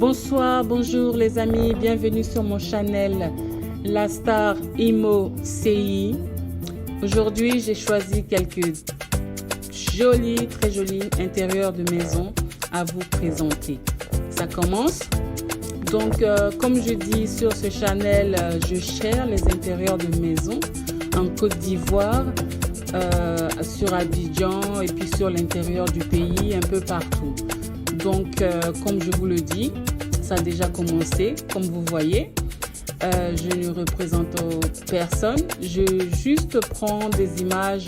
Bonsoir, bonjour les amis, bienvenue sur mon channel La Star Imo CI. Aujourd'hui, j'ai choisi quelques jolis, très jolis intérieurs de maison à vous présenter. Ça commence. Donc, comme je dis sur ce channel, je share les intérieurs de maison en Côte d'Ivoire, sur Abidjan et puis sur l'intérieur du pays, un peu partout. Donc, comme je vous le dis, ça a déjà commencé, comme vous voyez. Je ne représente personne. Je juste prends des images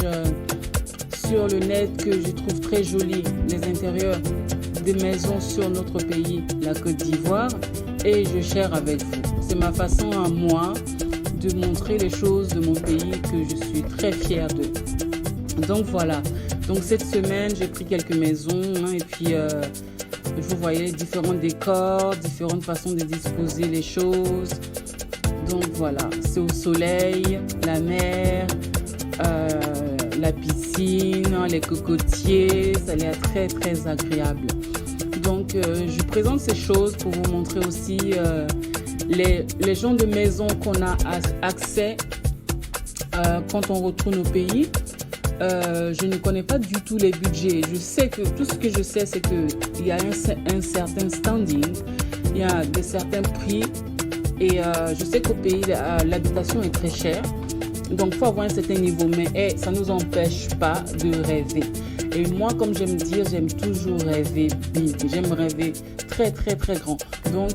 sur le net que je trouve très jolies, les intérieurs des maisons sur notre pays, la Côte d'Ivoire, et je share avec vous. C'est ma façon à moi de montrer les choses de mon pays que je suis très fière de. Donc voilà. Donc cette semaine, j'ai pris quelques maisons et puis vous voyez différents décors, différentes façons de disposer les choses. Donc voilà, c'est au soleil, la mer, la piscine, les cocotiers, ça a l'air très très agréable. Donc je présente ces choses pour vous montrer aussi les genres de maisons qu'on a accès quand on retourne au pays. Je ne connais pas du tout les budgets. Je sais que tout ce que je sais, c'est qu'il y a un certain standing, il y a certains prix, et je sais qu'au pays, l'habitation est très chère. Donc, il faut avoir un certain niveau, mais ça ne nous empêche pas de rêver. Et moi, comme j'aime dire, j'aime toujours rêver big. J'aime rêver très, très, très grand. Donc,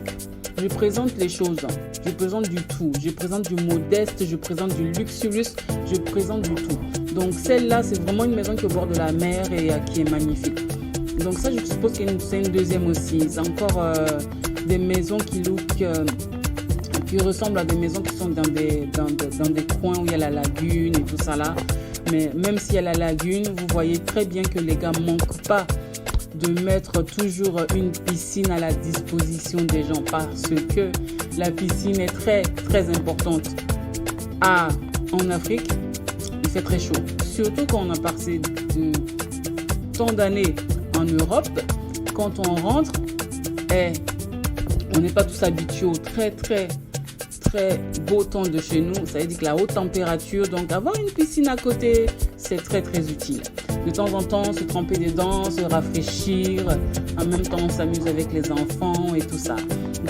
je présente les choses. Je présente du tout. Je présente du modeste, je présente du luxurious, je présente du tout. Donc celle-là, c'est vraiment une maison qui est au bord de la mer et qui est magnifique. Donc ça, je suppose qu'il y a une deuxième aussi. C'est encore des maisons qui ressemblent à des maisons qui sont dans des coins où il y a la lagune et tout ça là. Mais même s'il y a la lagune, vous voyez très bien que les gars ne manquent pas de mettre toujours une piscine à la disposition des gens, parce que la piscine est très très importante en Afrique. Il fait très chaud, surtout quand on a passé de tant d'années en Europe. Quand on rentre, on n'est pas tous habitués au très très très beau temps de chez nous. Ça veut dire que la haute température, donc avoir une piscine à côté, c'est très très utile. De temps en temps, se tremper dedans, se rafraîchir. En même temps, on s'amuse avec les enfants et tout ça.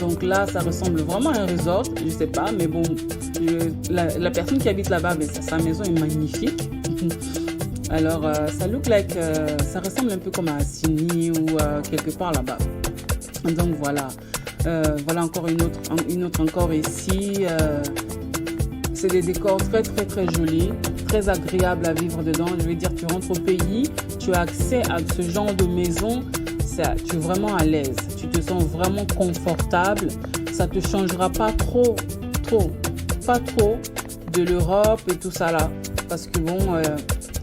Donc là, ça ressemble vraiment à un resort. Je sais pas, mais bon, la personne qui habite là-bas, sa maison est magnifique. Alors, ça look like, ça ressemble un peu comme à Sydney ou quelque part là-bas. Donc voilà. Voilà encore une autre encore ici. C'est des décors très très très jolis, très agréables à vivre dedans. Je veux dire, tu rentres au pays, tu as accès à ce genre de maison, tu es vraiment à l'aise, tu te sens vraiment confortable. Ça te changera pas trop de l'Europe et tout ça là, parce que bon,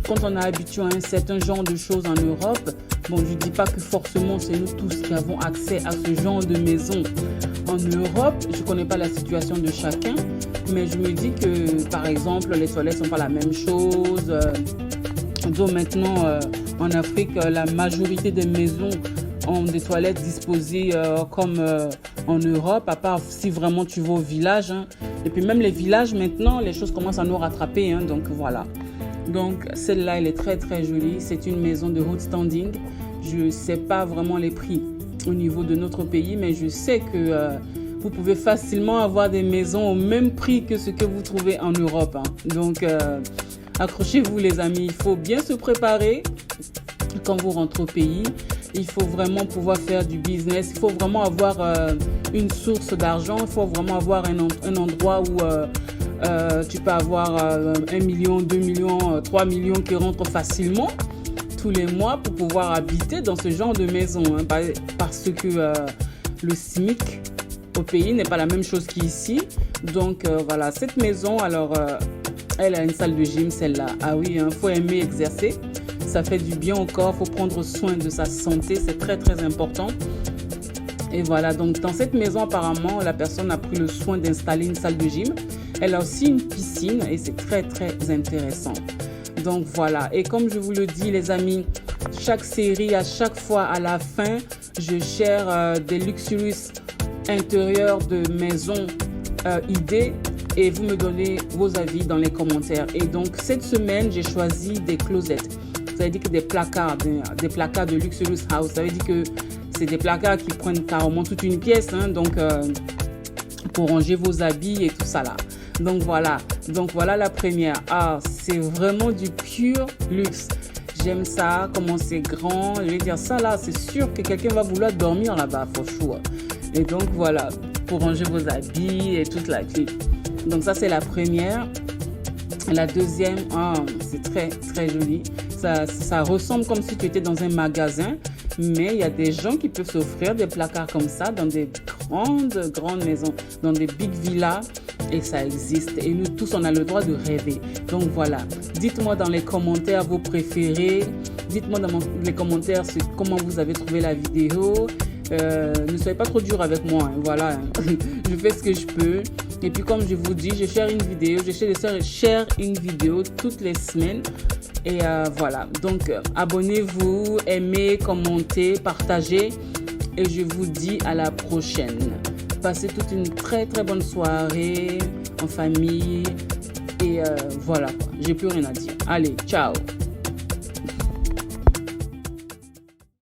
quand on est habitué à un certain genre de choses en Europe, bon, je dis pas que forcément c'est nous tous qui avons accès à ce genre de maison en Europe. Je connais pas la situation de chacun, mais je me dis que par exemple les toilettes sont pas la même chose. Donc maintenant en Afrique, la majorité des maisons ont des toilettes disposées comme en Europe, à part si vraiment tu vas au village. Et puis même les villages maintenant, les choses commencent à nous rattraper. Donc voilà. Donc celle-là, elle est très très jolie. C'est une maison de haut standing. Je ne sais pas vraiment les prix au niveau de notre pays, mais je sais que vous pouvez facilement avoir des maisons au même prix que ce que vous trouvez en Europe. Donc accrochez-vous les amis, il faut bien se préparer quand vous rentrez au pays. Il faut vraiment pouvoir faire du business, il faut vraiment avoir une source d'argent, il faut vraiment avoir un endroit où tu peux avoir 1 million, 2 millions, 3 millions qui rentrent facilement tous les mois pour pouvoir habiter dans ce genre de maison. Parce que le SMIC au pays n'est pas la même chose qu'ici. Donc voilà, cette maison, alors elle a une salle de gym, celle-là. Ah oui, faut aimer exercer. Ça fait du bien au corps, il faut prendre soin de sa santé, c'est très très important. Et voilà, donc dans cette maison, apparemment, la personne a pris le soin d'installer une salle de gym. Elle a aussi une piscine et c'est très très intéressant. Donc voilà, et comme je vous le dis les amis, chaque série, à chaque fois à la fin, je share des luxurious intérieur de maison idées et vous me donnez vos avis dans les commentaires. Et donc, cette semaine, j'ai choisi des closets. Ça veut dire que des placards de Luxurious House. Ça veut dire que c'est des placards qui prennent carrément toute une pièce. Hein, donc, pour ranger vos habits et tout ça là. Donc voilà la première. Ah, c'est vraiment du pur luxe. J'aime ça, comment c'est grand. Je vais dire ça là, c'est sûr que quelqu'un va vouloir dormir là-bas, for sure. Et donc voilà, pour ranger vos habits et toute la clique. Donc ça c'est la première. La deuxième, c'est très très joli. Ça ressemble comme si tu étais dans un magasin. Mais il y a des gens qui peuvent s'offrir des placards comme ça dans des grandes maisons, dans des big villas. Et ça existe. Et nous tous, on a le droit de rêver. Donc voilà. Dites-moi dans les commentaires vos préférés. Dites-moi dans les commentaires comment vous avez trouvé la vidéo. Ne soyez pas trop dur avec moi. Hein. Voilà. Hein. Je fais ce que je peux. Et puis comme je vous dis, je share une vidéo. J'essaie de share une vidéo toutes les semaines. Et voilà. Donc abonnez-vous, aimez, commentez, partagez. Et je vous dis à la prochaine. Passez toute une très très bonne soirée en famille. Et voilà quoi. J'ai plus rien à dire. Allez, ciao.